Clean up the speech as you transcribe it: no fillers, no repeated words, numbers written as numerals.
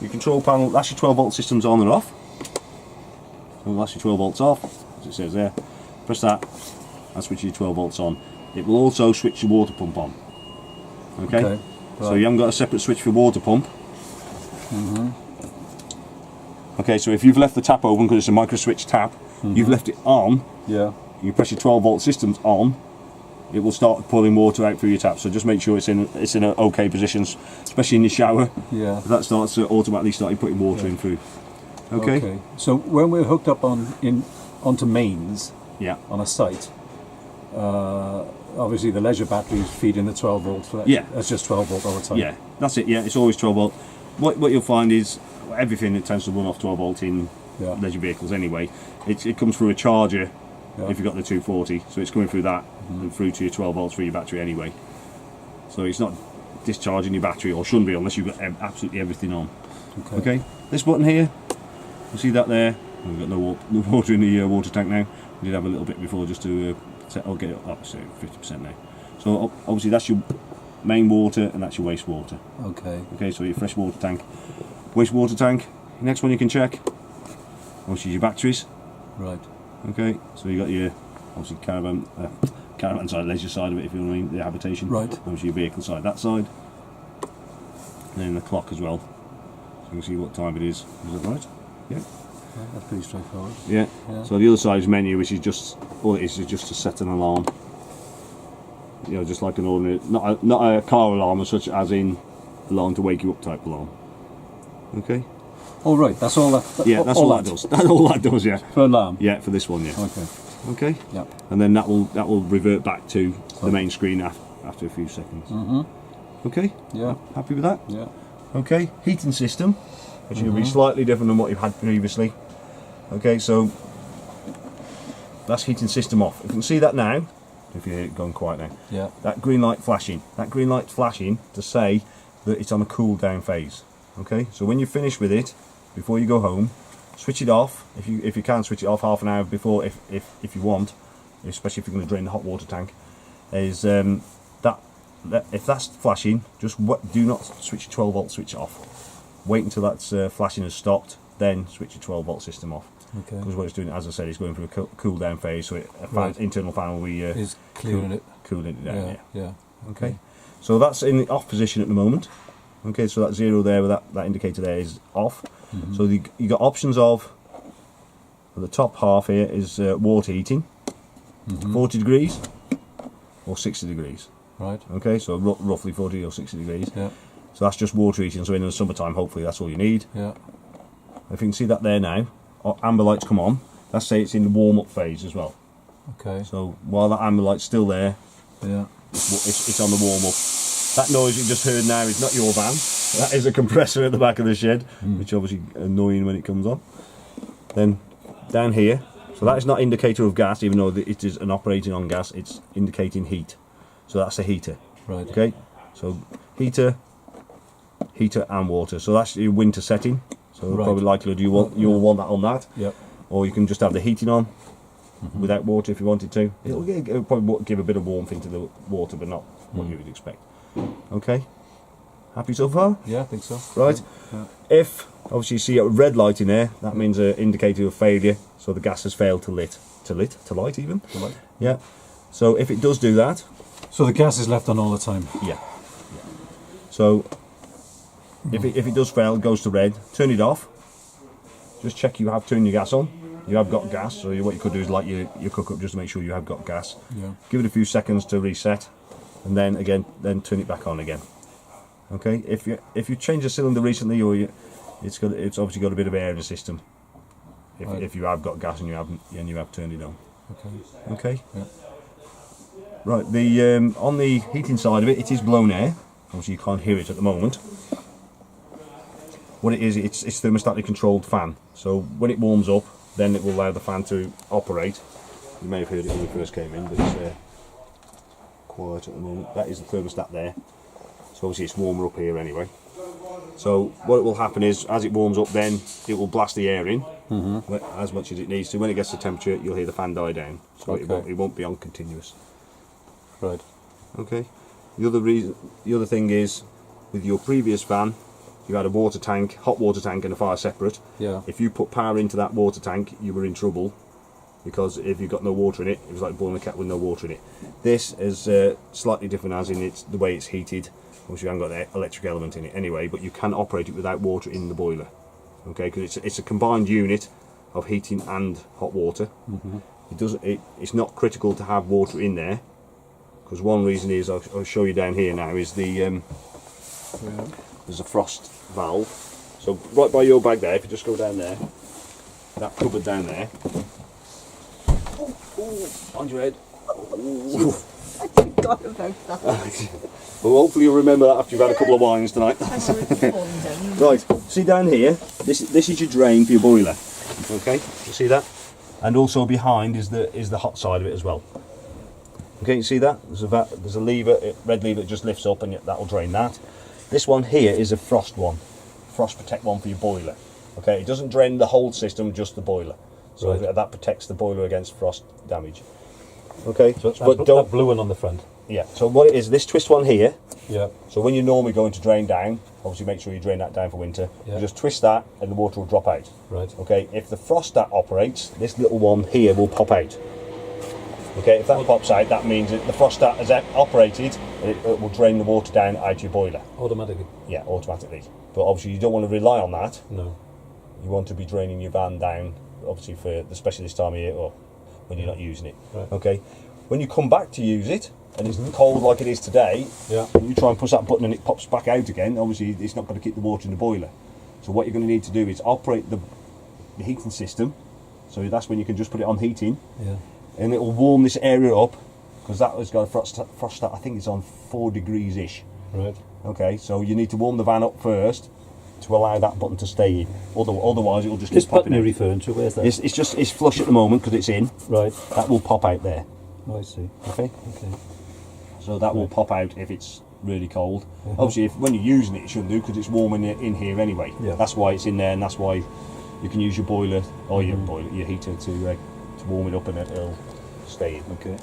your control panel, that's your 12 volt system's on or off. So that's your 12 volts off, as it says there. Press that, that switches your 12 volts on. It will also switch your water pump on. Okay? Right. So you haven't got a separate switch for water pump. Okay, so if you've left the tap open because it's a micro switch tap, you've left it on, Yeah. you press your 12 volt systems on, it will start pulling water out through your tap. So just make sure it's in an okay position, especially in your shower. Yeah. That starts automatically starting putting water in through. Okay? So when we're hooked up onto mains Yeah. on a site, obviously the leisure batteries feed in the 12 volt. So Yeah. that's just 12 volt all the time. Yeah, that's it. Yeah, it's always 12 volt. What you'll find is everything that tends to run off 12 volt in leisure vehicles anyway. It comes through a charger if you've got the 240, so it's coming through that and through to your 12 volts for your battery anyway. So it's not discharging your battery, or shouldn't be unless you've got absolutely everything on. Okay. This button here, you see that there? We've got no water in the water tank now. We did have a little bit before just to I'll get it up, so 50% now. So obviously that's your main water and that's your wastewater. Okay, so your fresh water tank, wastewater tank. Next one you can check, obviously your batteries. Right. Okay, so you got your obviously caravan side, leisure side of it, if you know what I mean, the habitation. Right. Obviously your vehicle side, that side. And then the clock as well, so you can see what time it is. Is that right? Yeah. That's pretty straightforward. Yeah. So the other side is menu, which is just all it is just to set an alarm. You know, just like an ordinary, not a car alarm as such, as in alarm to wake you up type alarm. Okay. All right. That's all that. Yeah, that's all that does. That's all that does. Yeah. For alarm. Yeah, for this one. Yeah. Okay. Okay. Yeah. And then that will revert back to the main screen after a few seconds. Okay. Yeah. Happy with that? Yeah. Okay. Heating system, which will be slightly different than what you've had previously. Okay, so that's heating system off. You can see that now, if you're going quiet now. Yeah. That green light flashing. That green light flashing to say that it's on a cool down phase. Okay, so when you finish with it, before you go home, switch it off. If you can, switch it off half an hour before, if you want, especially if you're going to drain the hot water tank. Is that if that's flashing, just do not switch your 12 volt switch off. Wait until that's flashing has stopped, then switch your 12 volt system off. Okay. Because what it's doing, as I said, it's going through a cool down phase, so internal fan will be is cooling it. Cooling it down. Yeah. Okay. So that's in the off position at the moment. Okay, so that zero there with that indicator there is off. So you got options of the top half here is water heating, 40 degrees or 60 degrees. Right. Okay, so roughly 40 or 60 degrees. Yeah. So that's just water heating. So in the summertime, hopefully that's all you need. Yeah. If you can see that there now, amber lights come on. Let's say it's in the warm-up phase as well. Okay. So while that amber light's still there, Yeah. it's on the warm-up. That noise you just heard now is not your van. That is a compressor at the back of the shed, which obviously annoying when it comes on. Then down here, so that is not indicator of gas, even though it is an operating on gas. It's indicating heat. So that's a heater. Right. Okay. So heater and water. So that's your winter setting. So probably likelihood you'll want that on that. Yep. Or you can just have the heating on without water if you wanted to. It'll probably give a bit of warmth into the water, but not what you would expect. Okay. Happy so far? Yeah, I think so. Right. Yeah. If obviously you see a red light in there, that means an indicator of failure. So the gas has failed to light even. To light. Yeah. So if it does do that, So the gas is left on all the time. yeah. So if it does fail, it goes to red. Turn it off. Just check you have turned your gas on. You have got gas. So what you could do is light your cook up just to make sure you have got gas. Yeah. Give it a few seconds to reset, and then turn it back on again. Okay. If you changed the cylinder recently, or it's obviously got a bit of air in the system. If you have got gas and you have turned it on. Okay. Okay. Yeah. Right. The on the heating side of it, it is blown air. Obviously, you can't hear it at the moment. What it is, it's thermostatically controlled fan. So when it warms up, then it will allow the fan to operate. You may have heard it when we first came in, but it's quiet at the moment. That is the thermostat there. So obviously it's warmer up here anyway. So what will happen is, as it warms up, then it will blast the air in as much as it needs to. When it gets to temperature, you'll hear the fan die down. So Okay. it won't be on continuous. Right. Okay. The other thing is, with your previous fan, you had a water tank, hot water tank and a fire separate. Yeah. If you put power into that water tank, you were in trouble, because if you've got no water in it, it was like boiling a kettle with no water in it. This is slightly different, as in it's the way it's heated. Obviously you haven't got the electric element in it anyway, but you can operate it without water in the boiler. Okay, because it's a combined unit of heating and hot water. It's not critical to have water in there, because one reason is, I'll show you down here now, is there's a frost valve. So right by your bag there, if you just go down there, that cupboard down there. On your head. I forgot about that. Well, hopefully you'll remember that after you've had a couple of wines tonight. Right, see down here, this is your drain for your boiler. Okay, you see that? And also behind is the hot side of it as well. Okay, you see that? There's a lever, red lever that just lifts up, and that will drain that. This one here is a frost one, frost protect one for your boiler. Okay, it doesn't drain the whole system, just the boiler. So that protects the boiler against frost damage. Okay, So that blue one on the front. Yeah, so what it is, this twist one here, Yeah. so when you're normally going to drain down, obviously make sure you drain that down for winter, Yeah. you just twist that and the water will drop out. Right. Okay, if the frost operates, this little one here will pop out. Okay, if that pops out, that means that the frost has operated, and it will drain the water down out your boiler. Automatically. Yeah, automatically. But obviously you don't want to rely on that. No. You want to be draining your van down, obviously especially this time of year, or when you're not using it. Right. Okay, when you come back to use it, and it's cold like it is today, Yeah. and you try and push that button and it pops back out again, obviously it's not going to keep the water in the boiler. So what you're going to need to do is operate the heating system, so that's when you can just put it on heating, Yeah. and it will warm this area up, because that has got a frost I think it's on 4 degrees ish. Right. Okay, so you need to warm the van up first to allow that button to stay in. Otherwise, it will just This keep popping button you're out. referring to, where's that? It's flush at the moment because it's in. Right. That will pop out there. Oh, I see. Okay, Okay. so that will pop out if it's really cold. Obviously, when you're using it, it shouldn't do, because it's warm in here anyway. Yeah. That's why it's in there, and that's why you can use your boiler or your heater to warm it up, and it'll stay in. Okay.